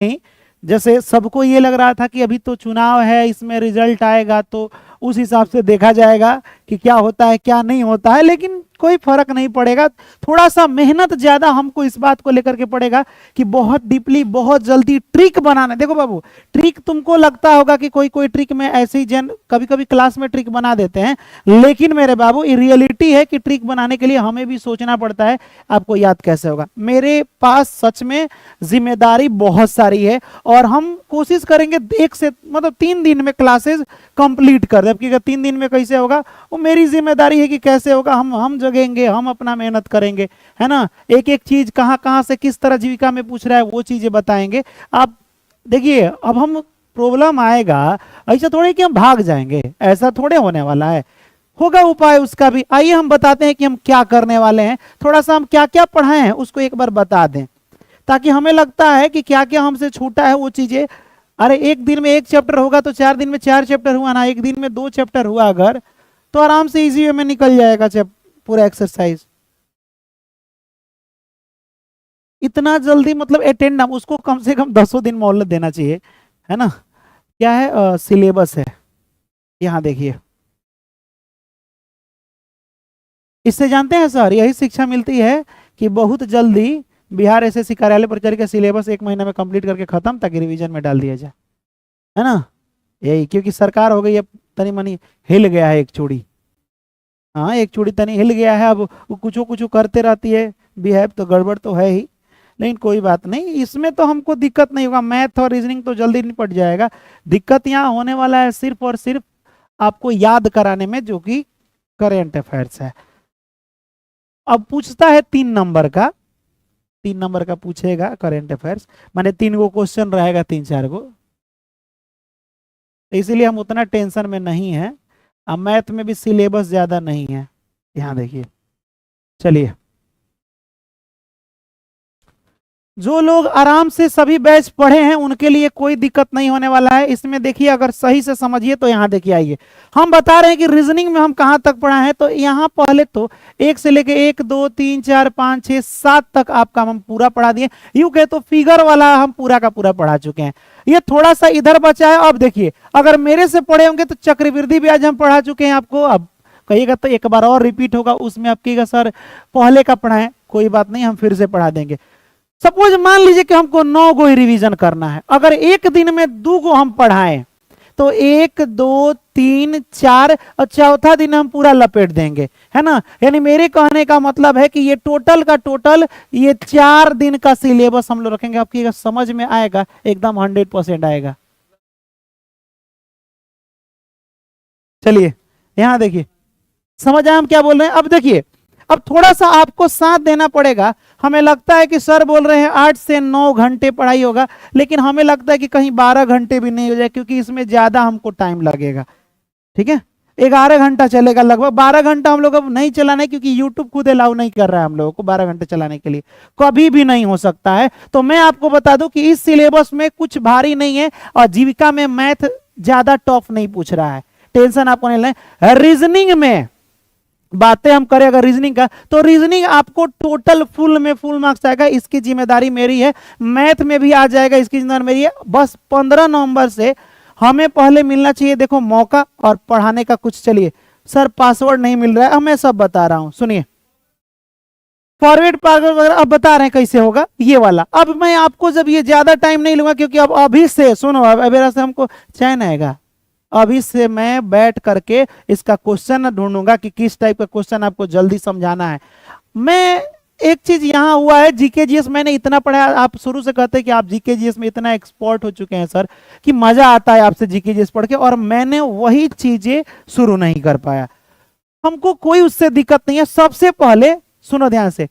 नहीं, जैसे सबको ये लग रहा था कि अभी तो चुनाव है, इसमें रिजल्ट आएगा तो उस हिसाब से देखा जाएगा कि क्या होता है क्या नहीं होता है, लेकिन कोई फर्क नहीं पड़ेगा। थोड़ा सा मेहनत ज्यादा हमको इस बात को लेकर के पड़ेगा कि बहुत डीपली बहुत जल्दी ट्रिक बनाना। देखो बाबू, ट्रिक तुमको लगता होगा कि कोई कोई ट्रिक में ऐसे ही कभी कभी क्लास में ट्रिक बना देते हैं, लेकिन मेरे बाबू ये रियलिटी है कि ट्रिक बनाने के लिए हमें भी सोचना पड़ता है। आपको याद कैसे होगा? मेरे पास सच में जिम्मेदारी बहुत सारी है और हम कोशिश करेंगे एक से मतलब 3 दिन में क्लासेस कंप्लीट कर दे। जबकि 3 दिन में कैसे होगा वो मेरी जिम्मेदारी है कि कैसे होगा। हम जगेंगे, हम अपना मेहनत करेंगे, है ना। एक एक चीज कहां कहां से किस तरह जीविका में पूछ रहा है वो चीजें बताएंगे। आप देखिए, अब हम प्रॉब्लम आएगा, ऐसा थोड़े कि हम भाग जाएंगे, ऐसा थोड़े होने वाला है, होगा उपाय उसका भी। आइए हम बताते हैं कि हम क्या करने वाले हैं। थोड़ा सा हम क्या क्या पढ़ाए हैं उसको एक बार बता दें, ताकि हमें लगता है कि क्या क्या हमसे छूटा है वो चीजें। अरे एक दिन में 1 चैप्टर होगा तो 4 दिन में 4 चैप्टर हुआ ना, एक दिन में 2 चैप्टर हुआ अगर, तो आराम से इजी वे में निकल जाएगा पूरा एक्सरसाइज। इतना जल्दी मतलब अटेंड, उसको कम से कम 10 दिन मोहलत देना चाहिए, है ना। क्या है सिलेबस है, यहाँ देखिए। इससे जानते हैं सर, यही शिक्षा मिलती है कि बहुत जल्दी बिहार एसएससी कार्यालय परिचारिका का सिलेबस 1 महीने में कंप्लीट करके खत्म, ताकि रिवीजन में डाल दिया जाए, है ना। यही क्योंकि सरकार हो गई है तनी मनी हिल गया है एक चूड़ी, हाँ एक चूड़ी तनी हिल गया है, अब वो कुछ करते रहती है, बिहेव तो गड़बड़ तो है ही। लेकिन कोई बात नहीं, इसमें तो हमको दिक्कत नहीं होगा, मैथ और रीजनिंग तो जल्दी निपट जाएगा। दिक्कत यहाँ होने वाला है सिर्फ और सिर्फ आपको याद कराने में, जो कि करेंट अफेयर्स है। अब पूछता है 3 नंबर का, 3 नंबर का पूछेगा करेंट अफेयर्स, माने 3 गो क्वेश्चन रहेगा, 3-4 गो, इसीलिए हम उतना टेंशन में नहीं है। अब मैथ में भी सिलेबस ज्यादा नहीं है, यहाँ देखिए। चलिए, जो लोग आराम से सभी बैच पढ़े हैं उनके लिए कोई दिक्कत नहीं होने वाला है। इसमें देखिए, अगर सही से समझिए तो यहाँ देखिए, आइए हम बता रहे हैं कि रीजनिंग में हम कहां तक पढ़ा है। तो यहाँ पहले तो 1 से लेके 1 2 3 4 5 6 7 तक आपका हम पूरा पढ़ा दिए। यूं कहे तो फिगर वाला हम पूरा का पूरा पढ़ा चुके हैं, ये थोड़ा सा इधर बचा है। अब देखिए, अगर मेरे से पढ़े होंगे तो चक्रवृद्धि ब्याज हम पढ़ा चुके हैं आपको। अब कहिएगा तो एक बार और रिपीट होगा, उसमें आप कहिएगा सर पहले का पढ़ा है, कोई बात नहीं, हम फिर से पढ़ा देंगे। सपोज मान लीजिए कि हमको 9 गो ही रिवीजन करना है, अगर एक दिन में 2 गो हम पढ़ाएं तो 1 2 3 4 और चौथा दिन हम पूरा लपेट देंगे, है ना। यानी मेरे कहने का मतलब है कि ये टोटल का टोटल ये 4 दिन का सिलेबस हम लोग रखेंगे। आपकी समझ में आएगा, एकदम 100% आएगा। चलिए यहां देखिए, समझ आए हम क्या बोल रहे हैं। अब देखिए, अब थोड़ा सा आपको साथ देना पड़ेगा। हमें लगता है कि सर बोल रहे हैं 8 से 9 घंटे पढ़ाई होगा, लेकिन हमें लगता है कि कहीं 12 घंटे भी नहीं हो जाए, क्योंकि इसमें ज्यादा हमको टाइम लगेगा। ठीक है, 11 घंटा चलेगा लगभग। 12 घंटा हम लोग अब नहीं चलाना है, क्योंकि यूट्यूब खुद अलाउ नहीं कर रहा है हम लोगों को 12 घंटे चलाने के लिए, कभी भी नहीं हो सकता है। तो मैं आपको बता दूं कि इस सिलेबस में कुछ भारी नहीं है, और जीविका में मैथ ज्यादा टफ नहीं पूछ रहा है, टेंशन आपको नहीं लेना। रीजनिंग में बातें हम करें अगर रीजनिंग का, तो रीजनिंग आपको टोटल फुल में फुल मार्क्स आएगा, इसकी जिम्मेदारी मेरी है। मैथ में भी आ जाएगा, इसकी जिम्मेदारी मेरी है। बस 15 नवंबर से हमें पहले मिलना चाहिए देखो मौका, और पढ़ाने का कुछ। चलिए सर पासवर्ड नहीं मिल रहा है, अब मैं सब बता रहा हूं, सुनिए। फॉरवर्ड पासवर्ड वगैरह अब बता रहे हैं कैसे होगा ये वाला। अब मैं आपको जब ये ज्यादा टाइम नहीं लूंगा, क्योंकि अब अभी से सुनो, अब मेरा से हमको चैन आएगा। अभी से मैं बैठ करके इसका क्वेश्चन ढूंढूंगा कि किस टाइप का क्वेश्चन आपको जल्दी समझाना है। मैं एक चीज यहां हुआ है, जीके जीएस मैंने इतना पढ़ा, आप शुरू से कहते हैं कि आप जीके जीएस में इतना एक्सपर्ट हो चुके हैं सर कि मजा आता है आपसे जीके जीएस पढ़ के, और मैंने वही चीजें शुरू नहीं कर पाया। हमको कोई उससे दिक्कत नहीं है। सबसे पहले सुनो ध्यान से,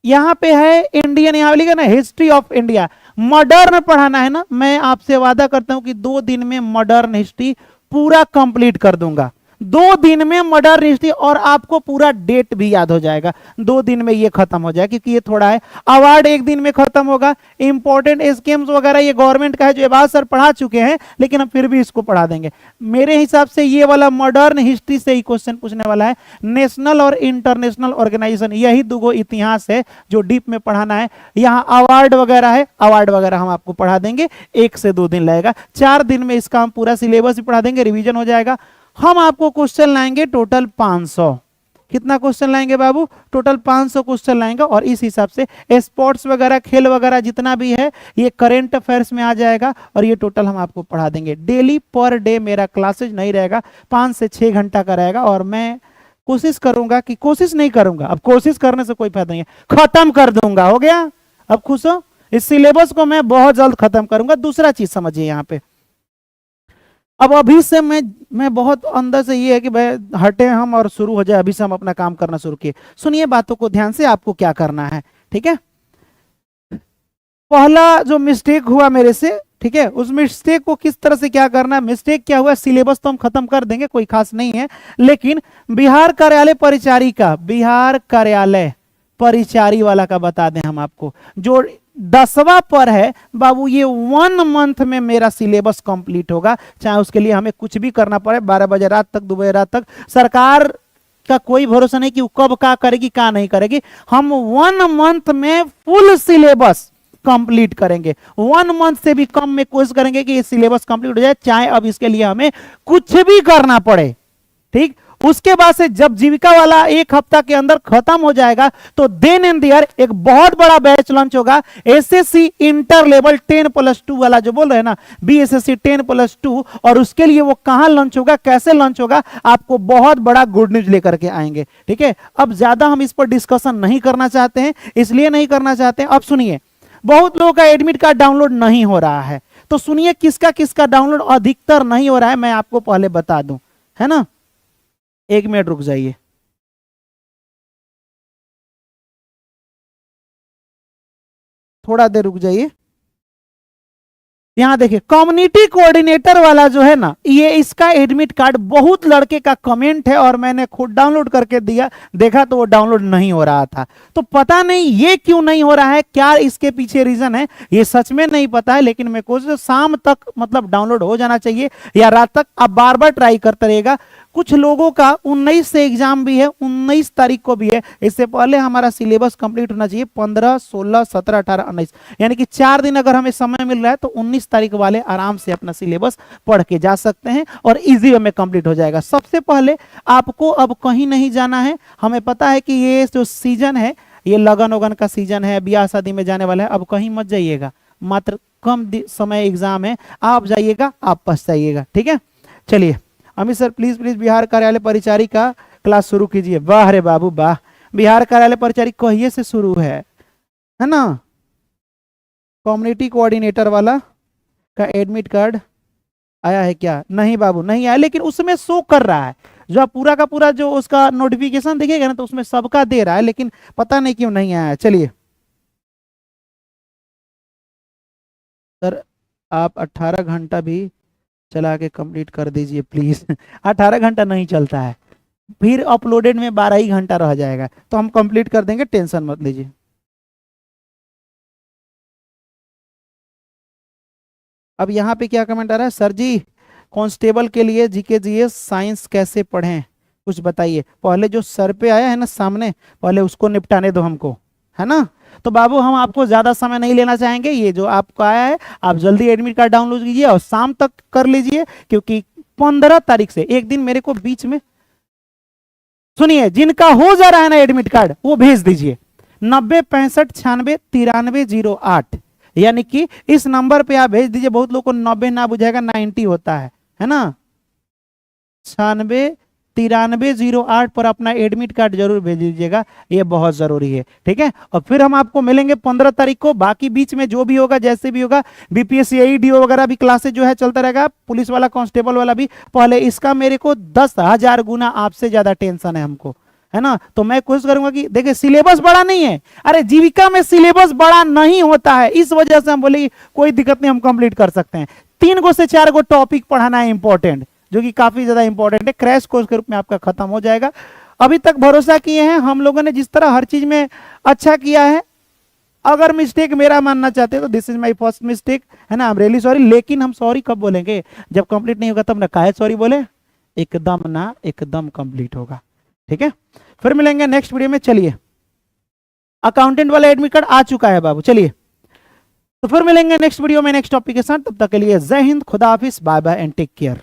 यहाँ पे है इंडियन, यहाँ लिखा ना हिस्ट्री ऑफ इंडिया, मॉडर्न पढ़ाना है ना। मैं आपसे वादा करता हूं कि 2 दिन में मॉडर्न हिस्ट्री पूरा कंप्लीट कर दूंगा। 2 दिन में मॉडर्न हिस्ट्री, और आपको पूरा डेट भी याद हो जाएगा। 2 दिन में ये खत्म हो जाएगा, क्योंकि ये थोड़ा है। अवार्ड 1 दिन में खत्म होगा। इंपॉर्टेंट स्कीम्स वगैरह ये गवर्नमेंट का है, जो ये बात सर पढ़ा चुके हैं, लेकिन हम फिर भी इसको पढ़ा देंगे। मेरे हिसाब से ये वाला मॉडर्न हिस्ट्री से ही क्वेश्चन पूछने वाला है। नेशनल और इंटरनेशनल ऑर्गेनाइजेशन, यही 2 इतिहास है जो डीप में पढ़ाना है। यहाँ अवार्ड वगैरह है, अवार्ड वगैरह हम आपको पढ़ा देंगे। 1 से 2 दिन लगेगा। 4 दिन में इसका हम पूरा सिलेबस भी पढ़ा देंगे, रिवीजन हो जाएगा। हम आपको क्वेश्चन लाएंगे टोटल 500। कितना क्वेश्चन लाएंगे बाबू? टोटल 500 क्वेश्चन लाएंगे। और इस हिसाब से स्पोर्ट्स वगैरह, खेल वगैरह जितना भी है, ये करंट अफेयर्स में आ जाएगा। और ये टोटल हम आपको पढ़ा देंगे। डेली पर डे मेरा क्लासेज नहीं रहेगा, 5 से 6 घंटा का रहेगा। और मैं कोशिश करूंगा कि, कोशिश नहीं करूंगा, अब कोशिश करने से कोई फायदा नहीं है, खत्म कर दूंगा। हो गया? अब खुश हो? इस सिलेबस को मैं बहुत जल्द खत्म करूंगा। दूसरा चीज समझिए यहाँ पे, अब अभी से मैं बहुत अंदर से ये है कि भाई हटे हम और शुरू हो जाए, अभी से हम अपना काम करना शुरू किए। सुनिए बातों को ध्यान से, आपको क्या करना है, ठीक है? पहला जो मिस्टेक हुआ मेरे से, ठीक है, उस मिस्टेक को किस तरह से क्या करना है। मिस्टेक क्या हुआ, सिलेबस तो हम खत्म कर देंगे, कोई खास नहीं है, लेकिन बिहार कार्यालय परिचारी का, बिहार कार्यालय परिचारी वाला का बता दें हम आपको, जो 10वां पर है बाबू, ये 1 मंथ में मेरा सिलेबस कंप्लीट होगा। चाहे उसके लिए हमें कुछ भी करना पड़े, 12 बजे रात तक, 2 बजे रात तक। सरकार का कोई भरोसा नहीं कि वो कब क्या करेगी, क्या नहीं करेगी। हम 1 मंथ में फुल सिलेबस कंप्लीट करेंगे। 1 मंथ से भी कम में कोशिश करेंगे कि ये सिलेबस कंप्लीट हो जाए, चाहे अब इसके लिए हमें कुछ भी करना पड़े, ठीक। उसके बाद से जब जीविका वाला 1 हफ्ता के अंदर खत्म हो जाएगा, तो देन एंड देयर एक बहुत बड़ा बैच लॉन्च होगा, एसएससी इंटर लेवल 10+2 वाला, जो बोल रहे हैं ना, बीएसएससी 10+2। और उसके लिए वो कहां लॉन्च होगा, कैसे लॉन्च होगा, आपको बहुत बड़ा गुड न्यूज लेकर के आएंगे, ठीक है। अब ज्यादा हम इस पर डिस्कशन नहीं करना चाहते हैं, इसलिए नहीं करना चाहते हैं। अब सुनिए, बहुत लोगों का एडमिट कार्ड डाउनलोड नहीं हो रहा है, तो सुनिए किसका किसका डाउनलोड अधिकतर नहीं हो रहा है, मैं आपको पहले बता दूं, है ना। 1 मिनट रुक जाइए, थोड़ा देर रुक जाइए। यहां देखिए, कम्युनिटी कोऑर्डिनेटर वाला जो है ना, ये इसका एडमिट कार्ड बहुत लड़के का कमेंट है, और मैंने खुद डाउनलोड करके दिया, देखा तो वो डाउनलोड नहीं हो रहा था। तो पता नहीं ये क्यों नहीं हो रहा है, क्या इसके पीछे रीजन है, ये सच में नहीं पता है। लेकिन मैं कोशिश, शाम तक मतलब डाउनलोड हो जाना चाहिए, या रात तक। आप बार बार ट्राई करते रहेगा। कुछ लोगों का 19 से एग्जाम भी है, 19 तारीख को भी है। इससे पहले हमारा सिलेबस कंप्लीट होना चाहिए 15, 16, 17, 18, 19, यानी कि 4 दिन अगर हमें समय मिल रहा है, तो 19 तारीख वाले आराम से अपना सिलेबस पढ़ के जा सकते हैं, और इजी वे में कंप्लीट हो जाएगा। सबसे पहले आपको अब कहीं नहीं जाना है। हमें पता है कि ये जो सीजन है, ये लगन वगन का सीजन है, ब्याह शादी में जाने वाला है। अब कहीं मत जाइएगा, मात्र कम समय एग्जाम है, आप जाइएगा, आप पछताइएगा, ठीक है। चलिए Amit sir, please please Bihar कार्यालय परिचारी का क्लास शुरू कीजिए। वाह रे बाबू वाह, बिहार कार्यालय परिचारी कहिए से शुरू है ना। कम्युनिटी कोऑर्डिनेटर वाला का एडमिट कार्ड आया है क्या? नहीं बाबू, नहीं आया, लेकिन उसमें शो कर रहा है, जो आप पूरा का पूरा जो उसका नोटिफिकेशन दिखेगा ना, तो उसमें सबका दे रहा है, लेकिन पता नहीं क्यों नहीं आया। चलिए सर, आप 18 घंटा भी चला के कंप्लीट कर दीजिए प्लीज। 18 घंटा नहीं चलता है, फिर अपलोडेड में 12 ही घंटा रह जाएगा, तो हम कंप्लीट कर देंगे, टेंशन मत लीजिए। अब यहाँ पे क्या कमेंट आ रहा है, सर जी कांस्टेबल के लिए जीके जीएस साइंस कैसे पढ़ें, कुछ बताइए। पहले जो सर पे आया है ना सामने, पहले उसको निपटाने दो हमको, है ना। तो बाबू हम आपको ज्यादा समय नहीं लेना चाहेंगे, ये जो आपको आया है आप जल्दी एडमिट कार्ड डाउनलोड कीजिए और शाम तक कर लीजिए, क्योंकि 15 तारीख से एक दिन मेरे को बीच में, सुनिए, जिनका हो जा रहा है ना एडमिट कार्ड, वो भेज दीजिए 90 65 96 93 08, यानी कि इस नंबर पे आप भेज दीजिए। बहुत लोग को 90 ना बुझाएगा, 90 होता है ना। 96 93 08 पर अपना एडमिट कार्ड जरूर भेज दीजिएगा, ये बहुत जरूरी है, ठीक है। और फिर हम आपको मिलेंगे 15 तारीख को। बाकी बीच में जो भी होगा, जैसे भी होगा, बीपीएससी एईडीओ वगैरह भी क्लासेज जो है चलता रहेगा, पुलिस वाला कांस्टेबल वाला भी। पहले इसका मेरे को 10,000 गुना आपसे ज्यादा टेंशन है हमको, है ना। तो मैं कोशिश करूंगा कि देखिए, सिलेबस बड़ा नहीं है, अरे जीविका में सिलेबस बड़ा नहीं होता है, इस वजह से हम बोले कोई दिक्कत नहीं, हम कंप्लीट कर सकते हैं। 3 से 4 टॉपिक पढ़ाना है इंपॉर्टेंट, जो कि काफी ज्यादा इंपॉर्टेंट है, क्रैश कोर्स के रूप में आपका खत्म हो जाएगा। अभी तक भरोसा किए हैं हम लोगों ने, जिस तरह हर चीज में अच्छा किया है। अगर मिस्टेक मेरा मानना चाहते हो तो this is my first mistake, है ना, आई एम रियली सॉरी। लेकिन हम सॉरी कब बोलेंगे? जब कंप्लीट नहीं होगा तब ना, काहे सॉरी बोले, एकदम ना, एकदम कंप्लीट होगा। ठीक है, फिर मिलेंगे नेक्स्ट वीडियो में। चलिए, अकाउंटेंट वाला एडमिट कार्ड आ चुका है बाबू। चलिए, तो फिर मिलेंगे नेक्स्ट वीडियो में नेक्स्ट टॉपिक के साथ। तब तक के लिए जय हिंद, खुदा हाफिज, bye bye and take care.